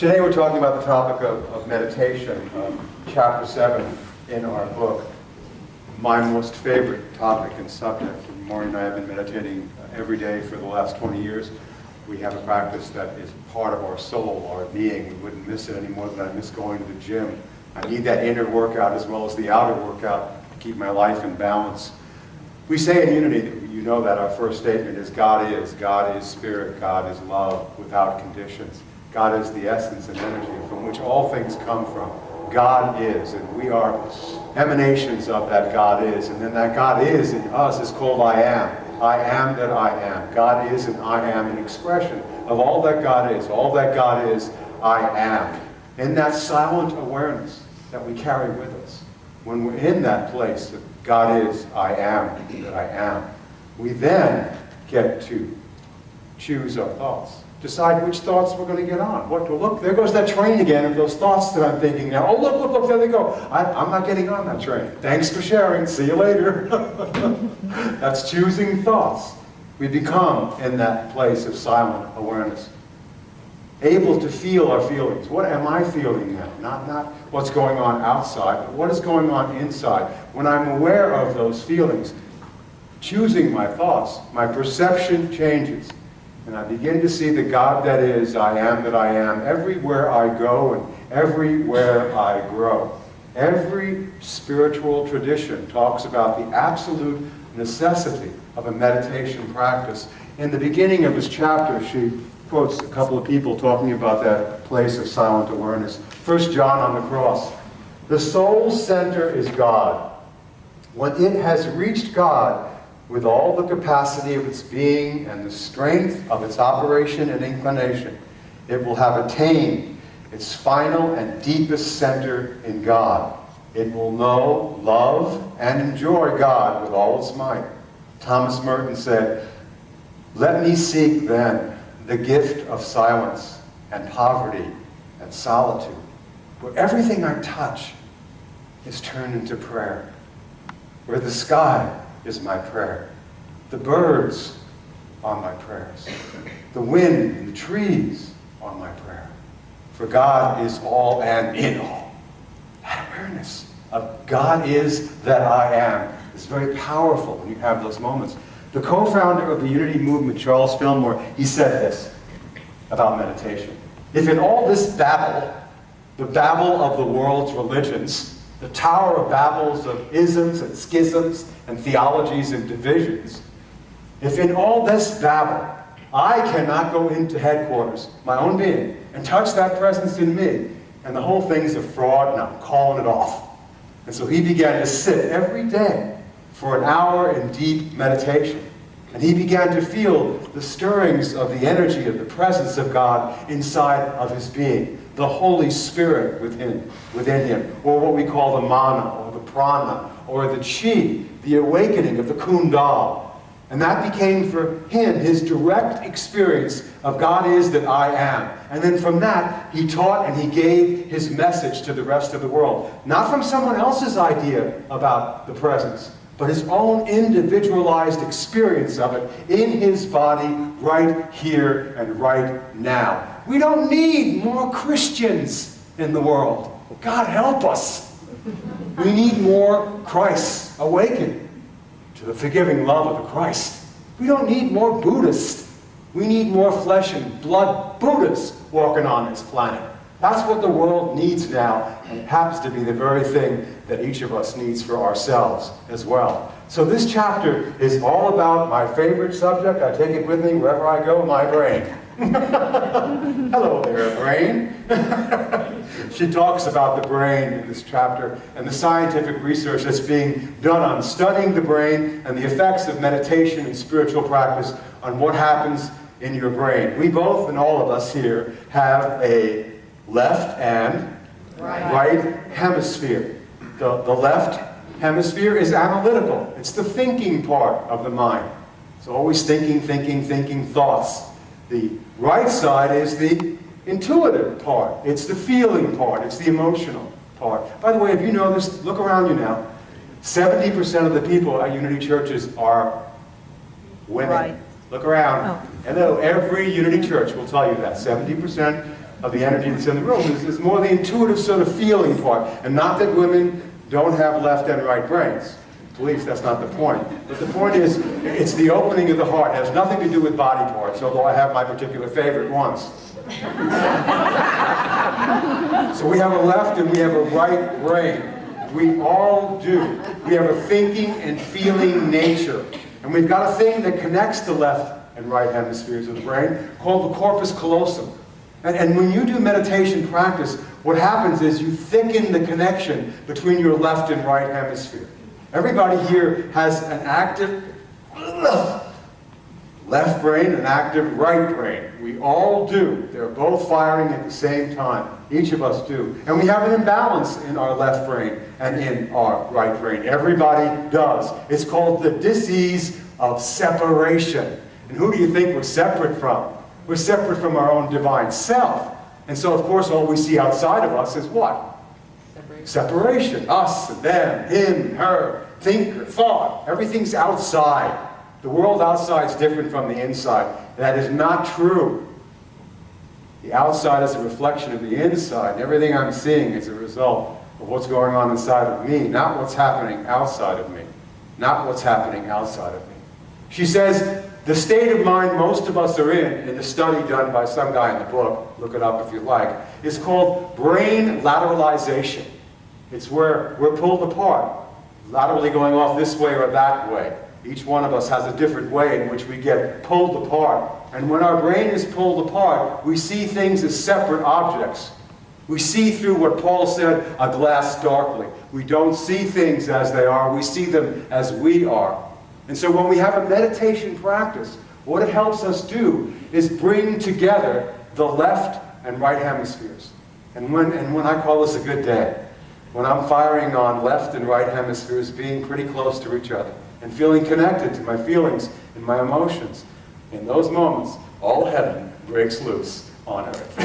Today we're talking about the topic of meditation, chapter 7 in our book. My most favorite topic and subject. Maureen and I have been meditating every day for the last 20 years. We have a practice that is part of our soul, our being. We wouldn't miss it any more than I miss going to the gym. I need that inner workout as well as the outer workout to keep my life in balance. We say in Unity, you know that our first statement is God is spirit, God is love without conditions. God is the essence and energy from which all things come from. God is, and we are emanations of that God is. And then that God is in us is called I am. I am that I am. God is and I am an expression of all that God is. All that God is, I am. In that silent awareness that we carry with us, when we're in that place that God is, I am that I am, we then get to choose our thoughts. Decide which thoughts we're going to get on. What to look, there goes that train again of those thoughts that I'm thinking now. Oh, look, there they go. I'm not getting on that train. Thanks for sharing. See you later. That's choosing thoughts. We become in that place of silent awareness. Able to feel our feelings. What am I feeling now? Not what's going on outside, but what is going on inside. When I'm aware of those feelings, choosing my thoughts, my perception changes. And I begin to see the God that is, I am that I am, everywhere I go and everywhere I grow. Every spiritual tradition talks about the absolute necessity of a meditation practice. In the beginning of this chapter, she quotes a couple of people talking about that place of silent awareness. 1 John on the cross. The soul's center is God. When it has reached God, with all the capacity of its being and the strength of its operation and inclination, it will have attained its final and deepest center in God. It will know, love, and enjoy God with all its might. Thomas Merton said, "Let me seek then the gift of silence and poverty and solitude, where everything I touch is turned into prayer, where the sky is my prayer. The birds are my prayers. The wind and the trees are my prayer. For God is all and in all." That awareness of God is that I am is very powerful when you have those moments. The co-founder of the Unity movement, Charles Fillmore, he said this about meditation. If in all this babble, the babble of the world's religions, the Tower of Babels of isms and schisms and theologies and divisions, if in all this babble I cannot go into headquarters, my own being, and touch that presence in me, and the whole thing's a fraud and I'm calling it off. And so he began to sit every day for an hour in deep meditation. And he began to feel the stirrings of the energy of the presence of God inside of his being. The Holy Spirit within him, or what we call the mana, or the prana, or the chi, the awakening of the kundal. And that became for him his direct experience of God is that I am. And then from that, he taught and he gave his message to the rest of the world. Not from someone else's idea about the presence, but his own individualized experience of it in his body right here and right now. We don't need more Christians in the world. God help us. We need more Christ awakened to the forgiving love of the Christ. We don't need more Buddhists. We need more flesh and blood Buddhas walking on this planet. That's what the world needs now, and it happens to be the very thing that each of us needs for ourselves as well. So this chapter is all about my favorite subject. I take it with me wherever I go, my brain. Hello there, brain. She talks about the brain in this chapter and the scientific research that's being done on studying the brain and the effects of meditation and spiritual practice on what happens in your brain. We both, and all of us here, have a left and right hemisphere. The left hemisphere is analytical. It's the thinking part of the mind. It's always thinking thoughts. The right side is the intuitive part. It's the feeling part. It's the emotional part. By the way, if you know this, look around you now. 70% of the people at Unity churches are women. Right. Look around. Oh. Hello, every Unity church will tell you that. 70% of the energy that's in the room. It's more the intuitive sort of feeling part. And not that women don't have left and right brains. Please, that's not the point. But the point is, it's the opening of the heart. It has nothing to do with body parts, although I have my particular favorite ones. So we have a left and we have a right brain. We all do. We have a thinking and feeling nature. And we've got a thing that connects the left and right hemispheres of the brain called the corpus callosum. And when you do meditation practice, what happens is you thicken the connection between your left and right hemisphere. Everybody here has an active left brain, an active right brain. We all do. They're both firing at the same time. Each of us do. And we have an imbalance in our left brain and in our right brain. Everybody does. It's called the disease of separation. And who do you think we're separate from? We're separate from our own divine self. And so, of course, all we see outside of us is what? Separation. Us and them, him, her, thinker, thought. Everything's outside. The world outside is different from the inside. That is not true. The outside is a reflection of the inside. Everything I'm seeing is a result of what's going on inside of me, not what's happening outside of me. Not what's happening outside of me. She says, the state of mind most of us are in the study done by some guy in the book, look it up if you like, is called brain lateralization. It's where we're pulled apart, laterally going off this way or that way. Each one of us has a different way in which we get pulled apart. And when our brain is pulled apart, we see things as separate objects. We see through what Paul said, a glass darkly. We don't see things as they are, we see them as we are. And so when we have a meditation practice, what it helps us do is bring together the left and right hemispheres. And when I call this a good day, when I'm firing on left and right hemispheres being pretty close to each other and feeling connected to my feelings and my emotions, in those moments, all heaven breaks loose on earth.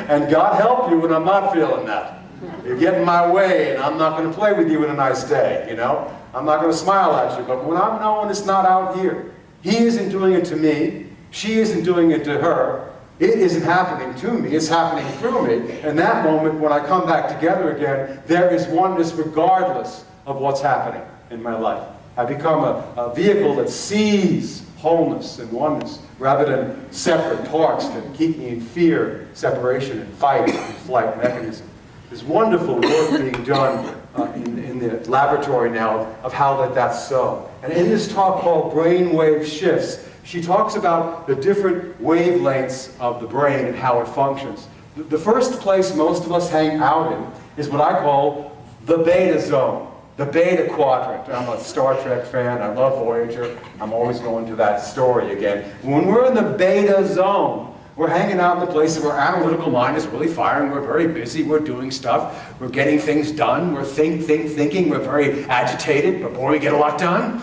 And God help you when I'm not feeling that. You get in my way and I'm not going to play with you in a nice day, you know? I'm not going to smile at you, but when I'm knowing it's not out here, he isn't doing it to me, she isn't doing it to her, it isn't happening to me, it's happening through me. And that moment, when I come back together again, there is oneness regardless of what's happening in my life. I become a vehicle that sees wholeness and oneness rather than separate parts that keep me in fear, separation, and fight and flight mechanism. There's wonderful work being done in the laboratory now of how that's so. And in this talk called Brainwave Shifts, she talks about the different wavelengths of the brain and how it functions. The first place most of us hang out in is what I call the beta zone, the beta quadrant. I'm a Star Trek fan, I love Voyager, I'm always going to that story again. When we're in the beta zone, we're hanging out in the place where our analytical mind is really firing, we're very busy, we're doing stuff, we're getting things done, we're thinking, we're very agitated, but boy, we get a lot done.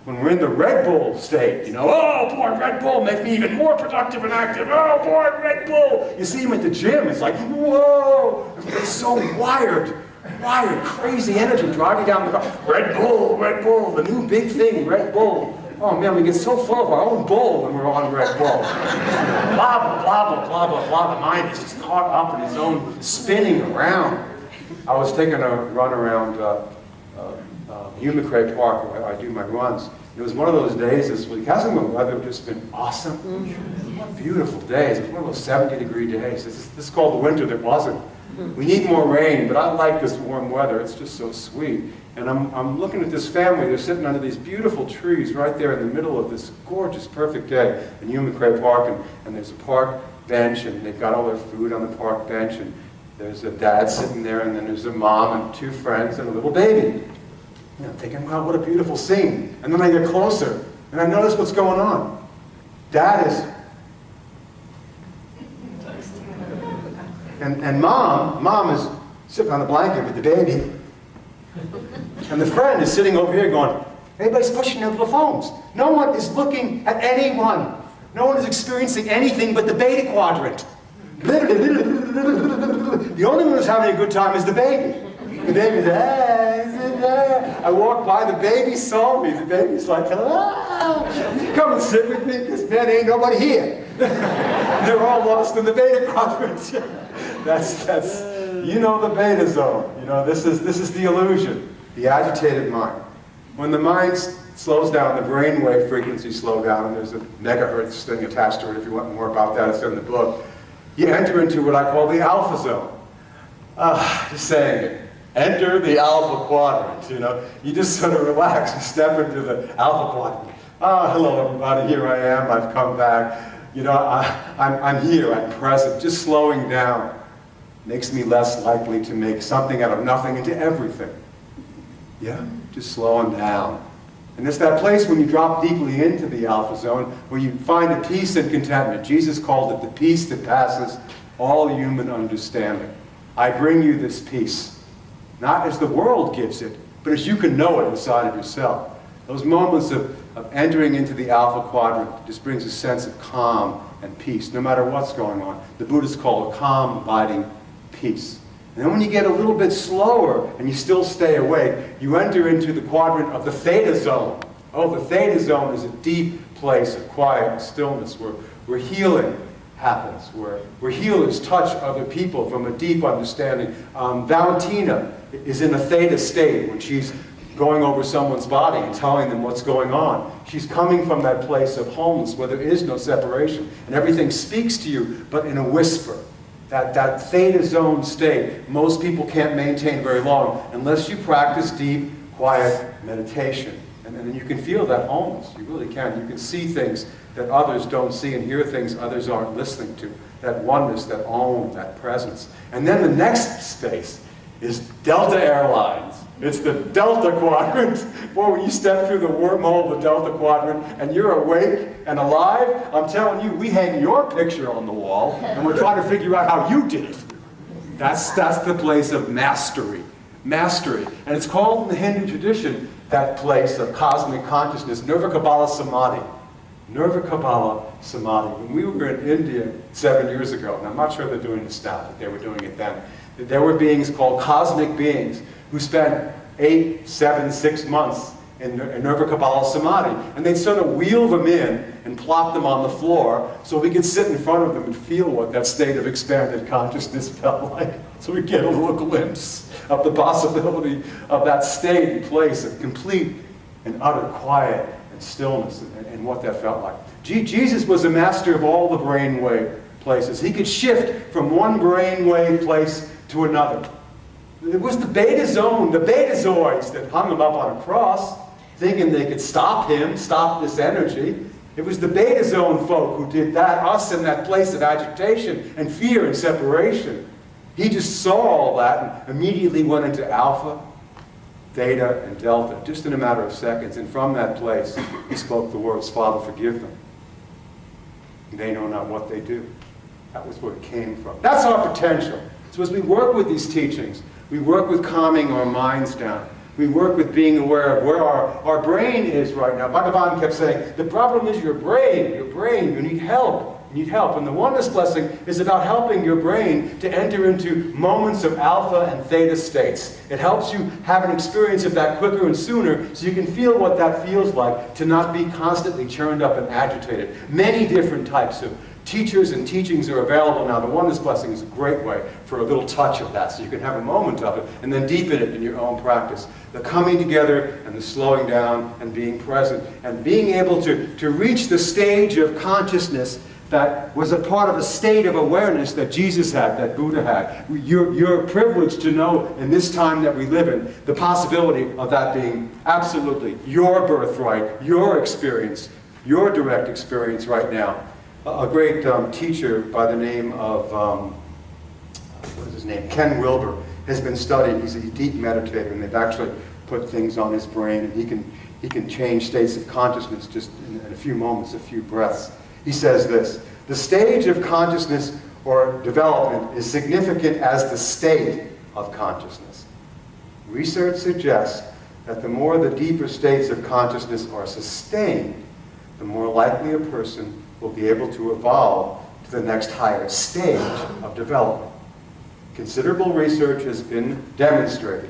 When we're in the Red Bull state, you know, oh boy, Red Bull makes me even more productive and active, oh boy, Red Bull. You see him at the gym, it's like, whoa, it's so wired, crazy energy driving down the car. Red Bull, the new big thing, Red Bull. Oh man, we get so full of our own bull when we're on Red Bull. Blah, blah, blah, blah, blah, blah, blah. The mind is just caught up in its own spinning around. I was taking a run around Wilmington Park where I do my runs. It was one of those days this week. Hasn't the weather just been awesome? What beautiful days. It was one of those 70-degree days. This is called the winter that wasn't. We need more rain, but I like this warm weather. It's just so sweet. And I'm looking at this family. They're sitting under these beautiful trees right there in the middle of this gorgeous, perfect day in Wilmington Park. And there's a park bench, and they've got all their food on the park bench. And there's a dad sitting there, and then there's a mom and two friends and a little baby. And I'm thinking, wow, what a beautiful scene. And then I get closer, and I notice what's going on. Dad is... And mom is sitting on the blanket with the baby. And the friend is sitting over here going, everybody's pushing their little phones. No one is looking at anyone. No one is experiencing anything but the beta quadrant. The only one who's having a good time is the baby. The baby's, I walk by, the baby saw me. The baby's like, hello, come and sit with me, because man, ain't nobody here. They're all lost in the beta quadrant. That's you know, the beta zone. You know, this is the illusion, the agitated mind. When the mind slows down, the brainwave frequencies slow down, and there's a megahertz thing attached to it. If you want more about that, it's in the book. You enter into what I call the alpha zone. Just saying it. Enter the alpha quadrant, you know. You just sort of relax and step into the alpha quadrant. Hello everybody, here I am, I've come back. You know, I'm here, I'm present. Just slowing down makes me less likely to make something out of nothing into everything. Yeah, just slowing down. And it's that place when you drop deeply into the alpha zone where you find a peace and contentment. Jesus called it the peace that passes all human understanding. I bring you this peace, not as the world gives it, but as you can know it inside of yourself. Those moments of entering into the alpha quadrant just brings a sense of calm and peace, no matter what's going on. The Buddhists call it calm, abiding peace. And then when you get a little bit slower and you still stay awake, you enter into the quadrant of the theta zone. Oh, the theta zone is a deep place of quiet and stillness where healing happens, where healers touch other people from a deep understanding. Valentina is in a theta state when she's going over someone's body and telling them what's going on. She's coming from that place of wholeness where there is no separation and everything speaks to you, but in a whisper. That theta zone state, most people can't maintain very long unless you practice deep, quiet meditation. And then you can feel that wholeness. You really can. You can see things that others don't see and hear things others aren't listening to. That oneness, that Om, that presence. And then the next space is Delta Airlines. It's the Delta Quadrant. Boy, when you step through the wormhole of the Delta Quadrant and you're awake and alive, I'm telling you, we hang your picture on the wall and we're trying to figure out how you did it. That's the place of mastery. Mastery. And it's called in the Hindu tradition, that place of cosmic consciousness, Nirvikabala Samadhi. Nirvikabala Samadhi. When we were in India 7 years ago, and I'm not sure they're doing this now, but they were doing it then, there were beings called cosmic beings who spent 8, 7, 6 months in Nirvikabala Samadhi. And they'd sort of wheel them in and plop them on the floor so we could sit in front of them and feel what that state of expanded consciousness felt like. So we get a little glimpse of the possibility of that state and place of complete and utter quiet and stillness and what that felt like. Jesus was a master of all the brainwave places. He could shift from one brainwave place to another. It was the beta zone, the betazoids that hung him up on a cross, thinking they could stop him, stop this energy. It was the beta zone folk who did that, us in that place of agitation and fear and separation. He just saw all that and immediately went into alpha, theta, and delta, just in a matter of seconds. And from that place, he spoke the words, Father, forgive them. They know not what they do. That was where it came from. That's our potential. So as we work with these teachings, we work with calming our minds down. We work with being aware of where our brain is right now. Bhagavan kept saying, the problem is your brain, you need help. You need help. And the Oneness Blessing is about helping your brain to enter into moments of alpha and theta states. It helps you have an experience of that quicker and sooner so you can feel what that feels like to not be constantly churned up and agitated. Many different types of teachers and teachings are available now. The Oneness Blessing is a great way for a little touch of that so you can have a moment of it and then deepen it in your own practice. The coming together and the slowing down and being present and being able to reach the stage of consciousness that was a part of a state of awareness that Jesus had, that Buddha had. You're privileged to know in this time that we live in the possibility of that being absolutely your birthright, your experience, your direct experience right now. A great teacher by the name of, what is his name, Ken Wilber, has been studied. He's a deep meditator, and they've actually put things on his brain, and he can change states of consciousness just in a few moments, a few breaths. He says this, the stage of consciousness or development is significant as the state of consciousness. Research suggests that the more the deeper states of consciousness are sustained, the more likely a person will be able to evolve to the next higher stage of development. Considerable research has been demonstrated.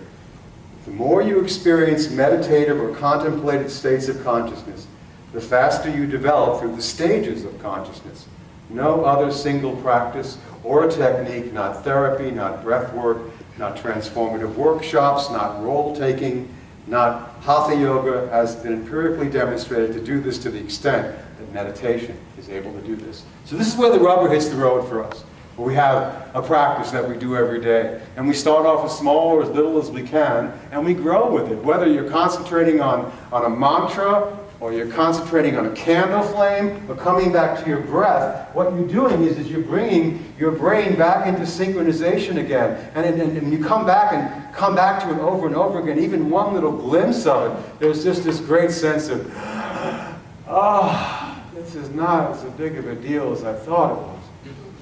The more you experience meditative or contemplative states of consciousness, the faster you develop through the stages of consciousness. No other single practice or technique, not therapy, not breath work, not transformative workshops, not role-taking, not hatha yoga, has been empirically demonstrated to do this to the extent that meditation is able to do this. So this is where the rubber hits the road for us. We have a practice that we do every day, and we start off as small or as little as we can, and we grow with it. Whether you're concentrating on a mantra, or you're concentrating on a candle flame, or coming back to your breath, what you're doing is you're bringing your brain back into synchronization again. And you come back to it over and over again. Even one little glimpse of it, there's just this great sense of, this is not as big of a deal as I thought it was.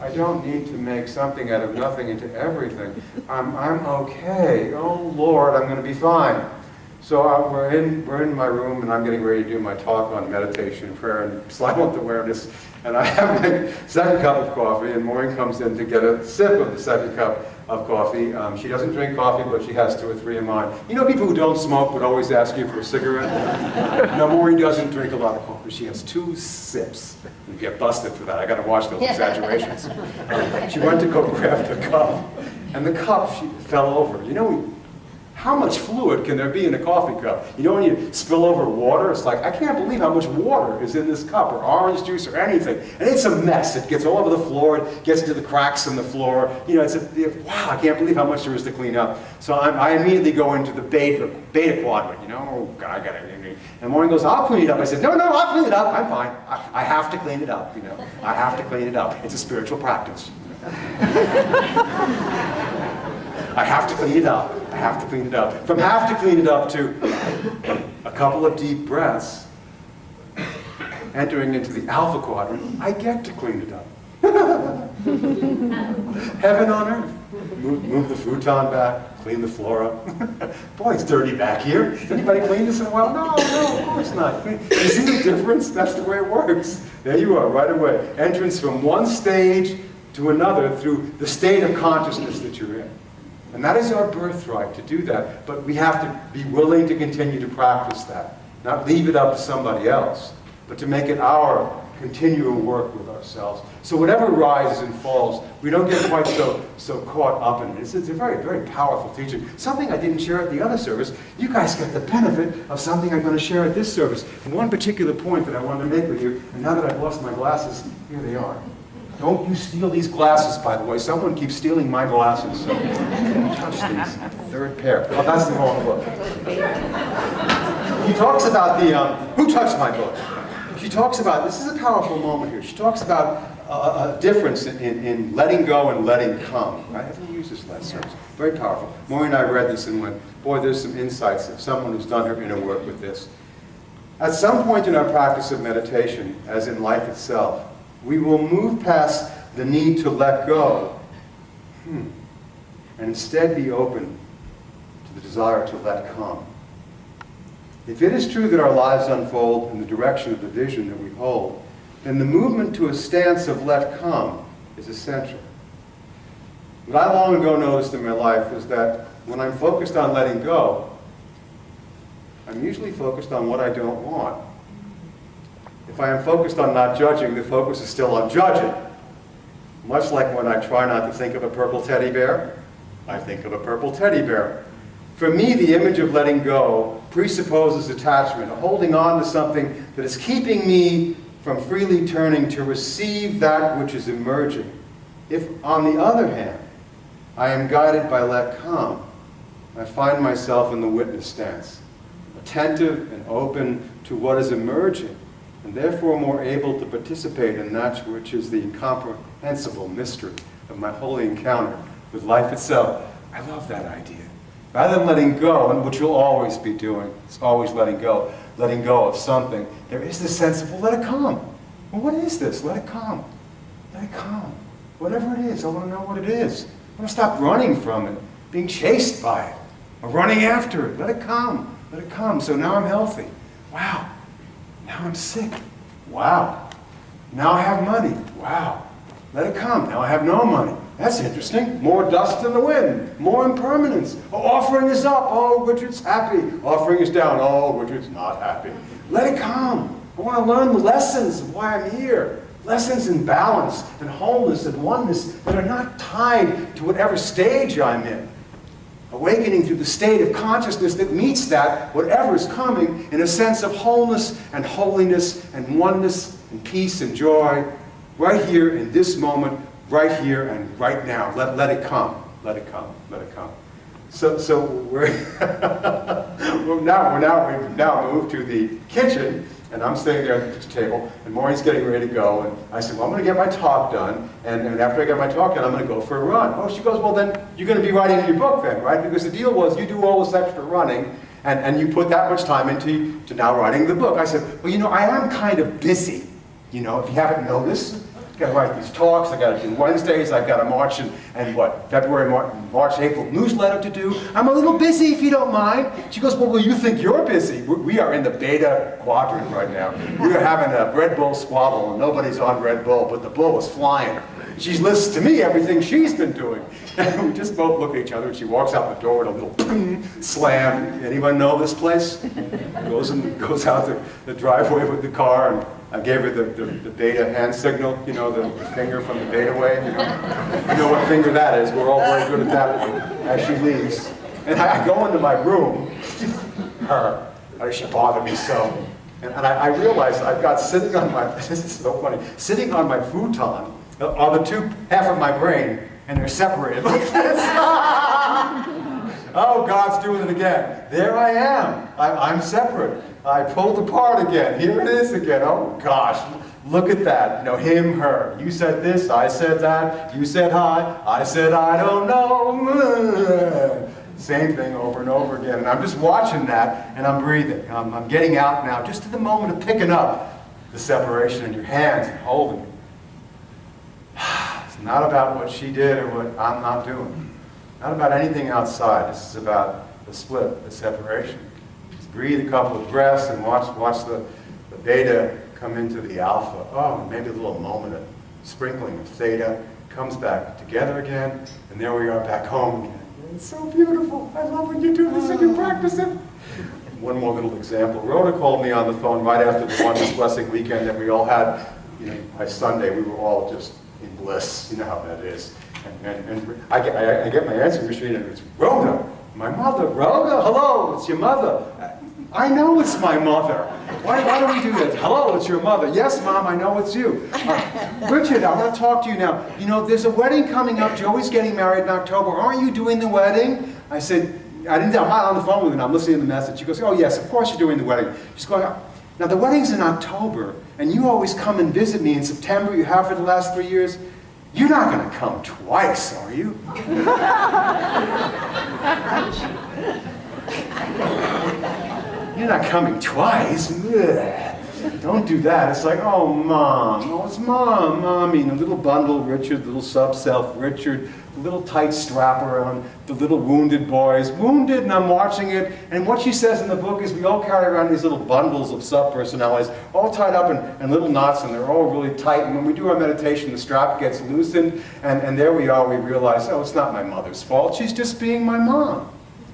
I don't need to make something out of nothing into everything. I'm okay. Oh Lord, I'm going to be fine. So we're in my room, and I'm getting ready to do my talk on meditation, prayer, and silent awareness. And I have my second cup of coffee, and Maureen comes in to get a sip of the second cup of coffee. She doesn't drink coffee, but she has 2 or 3 of mine. You know, people who don't smoke would always ask you for a cigarette? No, Maureen doesn't drink a lot of coffee. She has 2 sips. You get busted for that. I got to watch those exaggerations. She went to go grab the cup, and the cup, she fell over. You know, how much fluid can there be in a coffee cup? You know, when you spill over water, it's like, I can't believe how much water is in this cup, or orange juice, or anything. And it's a mess. It gets all over the floor. It gets into the cracks in the floor. You know, wow, I can't believe how much there is to clean up. So I immediately go into the beta quadrant, you know. Oh, God, I got it. And Maureen goes, I'll clean it up. I said, no, I'll clean it up. I'm fine. I have to clean it up, you know. I have to clean it up. It's a spiritual practice. I have to clean it up. I have to clean it up. From have to clean it up to a couple of deep breaths, entering into the alpha quadrant, I get to clean it up. Heaven on earth. Move the futon back, clean the floor up. Boy, it's dirty back here. Has anybody cleaned this in a while? No, of course not. You see the difference? That's the way it works. There you are, right away. Entrance from one stage to another through the state of consciousness that you're in. And that is our birthright to do that. But we have to be willing to continue to practice that. Not leave it up to somebody else, but to make it our continual work with ourselves. So whatever rises and falls, we don't get quite so caught up in it. It's a very, very powerful teaching. Something I didn't share at the other service. You guys get the benefit of something I'm going to share at this service. And one particular point that I wanted to make with you, and now that I've lost my glasses, here they are. Don't you steal these glasses, by the way. Someone keeps stealing my glasses. So don't touch these. 3rd pair. Oh, that's the wrong book. He talks about who touched my book? She talks about, this is a powerful moment here. She talks about a difference in letting go and letting come. I haven't used this last service. Very powerful. Maureen and I read this and went, boy, there's some insights of someone who's done her inner work with this. At some point in our practice of meditation, as in life itself, we will move past the need to let go and instead be open to the desire to let come. If it is true that our lives unfold in the direction of the vision that we hold, then the movement to a stance of let come is essential. What I long ago noticed in my life is that when I'm focused on letting go, I'm usually focused on what I don't want. If I am focused on not judging, the focus is still on judging. Much like when I try not to think of a purple teddy bear, I think of a purple teddy bear. For me, the image of letting go presupposes attachment, holding on to something that is keeping me from freely turning to receive that which is emerging. If, on the other hand, I am guided by let come, I find myself in the witness stance, attentive and open to what is emerging, and therefore more able to participate in that which is the incomprehensible mystery of my holy encounter with life itself. I love that idea. Rather than letting go, and which you'll always be doing, it's always letting go of something, there is this sense of, well, let it come. Well, what is this? Let it come. Let it come. Whatever it is, I want to know what it is. I want to stop running from it, being chased by it, or running after it. Let it come. Let it come. So now I'm healthy. Wow. Now I'm sick. Wow. Now I have money. Wow. Let it come. Now I have no money. That's interesting. More dust in the wind. More impermanence. Oh, offering is up. Oh, Richard's happy. Offering is down. Oh, Richard's not happy. Let it come. I want to learn the lessons of why I'm here. Lessons in balance and wholeness and oneness that are not tied to whatever stage I'm in. Awakening through the state of consciousness that meets that, whatever is coming, in a sense of wholeness and holiness and oneness and peace and joy, right here in this moment, right here and right now. Let it come. Let it come. Let it come. So we've now moved to the kitchen, and I'm sitting there at the table, and Maureen's getting ready to go, and I said, well, I'm going to get my talk done, and after I get my talk done, I'm going to go for a run. Oh, she goes, well, then you're going to be writing your book then, right? Because the deal was you do all this extra running, and you put that much time into now writing the book. I said, well, you know, I am kind of busy, you know, if you haven't noticed. I've got to write these talks, I've got to do Wednesdays, I've got a March and what, February, March, April newsletter to do. I'm a little busy if you don't mind. She goes, well, you think you're busy? We are in the beta quadrant right now. We are having a Red Bull squabble and nobody's on Red Bull, but the bull is flying. She lists to me everything she's been doing. And we just both look at each other and she walks out the door with a little slam. Anyone know this place? Goes out the driveway with the car, and I gave her the beta hand signal, you know, the finger from the beta wave, you know what finger that is. We're all very good at that as she leaves. And I go into my room, how does she bother me so? And I realize I've got sitting on my, this is so funny, sitting on my futon are the half of my brain, and they're separated like this. Oh, God's doing it again. There I am. I'm separate. I pulled apart again. Here it is again. Oh, gosh. Look at that. You know, him, her. You said this, I said that. You said hi. I said I don't know. Same thing over and over again. And I'm just watching that, and I'm breathing. I'm getting out now, just to the moment of picking up the separation in your hands and holding it. It's not about what she did or what I'm not doing. Not about anything outside. This is about the split, the separation. Just breathe a couple of breaths and watch the beta come into the alpha. Oh, maybe a little moment of sprinkling of theta. Comes back together again, and there we are back home again. It's so beautiful. I love when you do this and you practice it. One more little example. Rhoda called me on the phone right after the Oneness Blessing weekend that we all had. You know, by Sunday we were all just in bliss. You know how that is. And I get my answering machine, and it's Rhoda, my mother. Rhoda, hello, it's your mother. I know it's my mother. Why do we do that? Hello, it's your mother. Yes, Mom, I know it's you. Richard, I want to talk to you now. You know, there's a wedding coming up. Joey's getting married in October. Aren't you doing the wedding? I said, I'm not on the phone with her. I'm listening to the message. She goes, oh, yes, of course you're doing the wedding. She's going, now the wedding's in October, and you always come and visit me in September. You have for the last 3 years. You're not going to come twice, are you? You're not coming twice. Ugh. Don't do that. It's like, oh, Mom. Oh, it's Mom, Mommy. And the little bundle, Richard, the little sub-self, Richard, the little tight strap around the little wounded boys. Wounded, and I'm watching it. And what she says in the book is we all carry around these little bundles of sub-personalities, all tied up in little knots, and they're all really tight. And when we do our meditation, the strap gets loosened. And there we are. We realize, oh, it's not my mother's fault. She's just being my mom.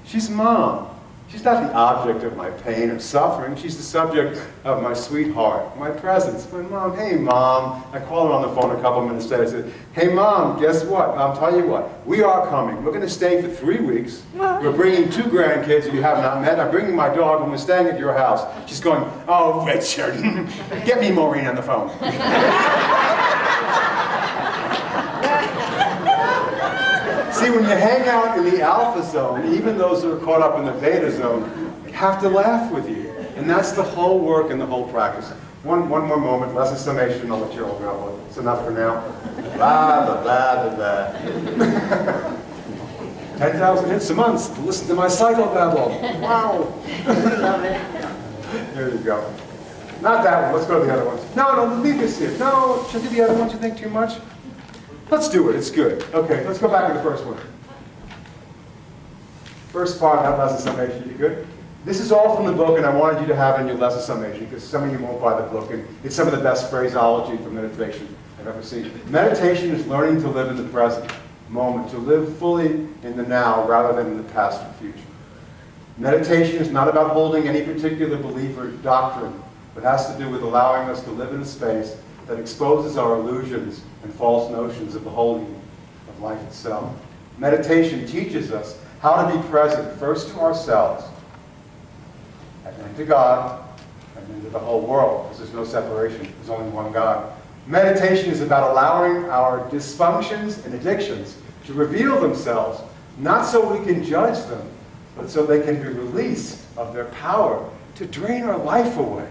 She's Mom. She's not the object of my pain or suffering. She's the subject of my sweetheart, my presence, my mom. Hey, Mom. I called her on the phone a couple minutes later. I said, hey, Mom, guess what? I'll tell you what. We are coming. We're going to stay for 3 weeks. We're bringing 2 grandkids that you have not met. I'm bringing my dog, and we're staying at your house. She's going, oh, Richard. Get me Maureen on the phone. See, when you hang out in the alpha zone, even those who are caught up in the beta zone have to laugh with you. And that's the whole work and the whole practice. One more moment, lesson summation, I'll let you all go. It's enough for now. Blah, blah, blah, blah, blah. 10,000 hits a month to listen to my psychobabble. Wow. Love it. There you go. Not that one, let's go to the other ones. No, leave this here. No, should I do the other ones, you think too much? Let's do it, it's good. Okay, let's go back to the first one. First part, that lesson summation, you good? This is all from the book, and I wanted you to have it in your lesson summation, because some of you won't buy the book, and it's some of the best phraseology for meditation I've ever seen. Meditation is learning to live in the present moment, to live fully in the now, rather than in the past or future. Meditation is not about holding any particular belief or doctrine, but has to do with allowing us to live in a space that exposes our illusions and false notions of the holy of life itself. Meditation teaches us how to be present first to ourselves, and then to God, and then to the whole world, because there's no separation. There's only one God. Meditation is about allowing our dysfunctions and addictions to reveal themselves, not so we can judge them, but so they can be released of their power to drain our life away.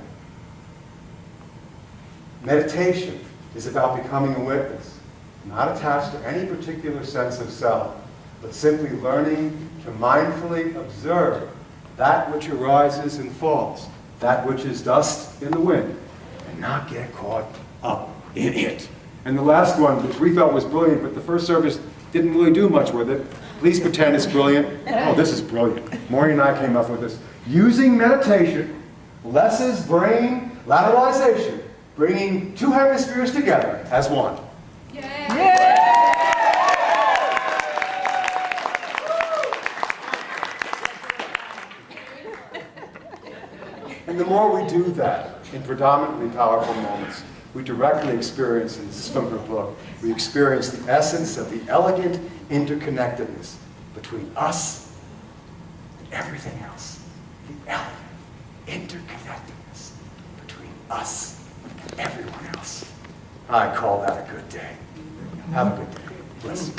Meditation is about becoming a witness, not attached to any particular sense of self, but simply learning to mindfully observe that which arises and falls, that which is dust in the wind, and not get caught up in it. And the last one, which we thought was brilliant, but the first service didn't really do much with it. Please pretend it's brilliant. Oh, this is brilliant. Maureen and I came up with this. Using meditation lessens brain lateralization, bringing two hemispheres together as one. And the more we do that in predominantly powerful moments, we directly experience, and this is from her book, we experience the essence of the elegant interconnectedness between us and everything else. The elegant interconnectedness between us and everyone else. I call that a good day. Have a good day. Bless you.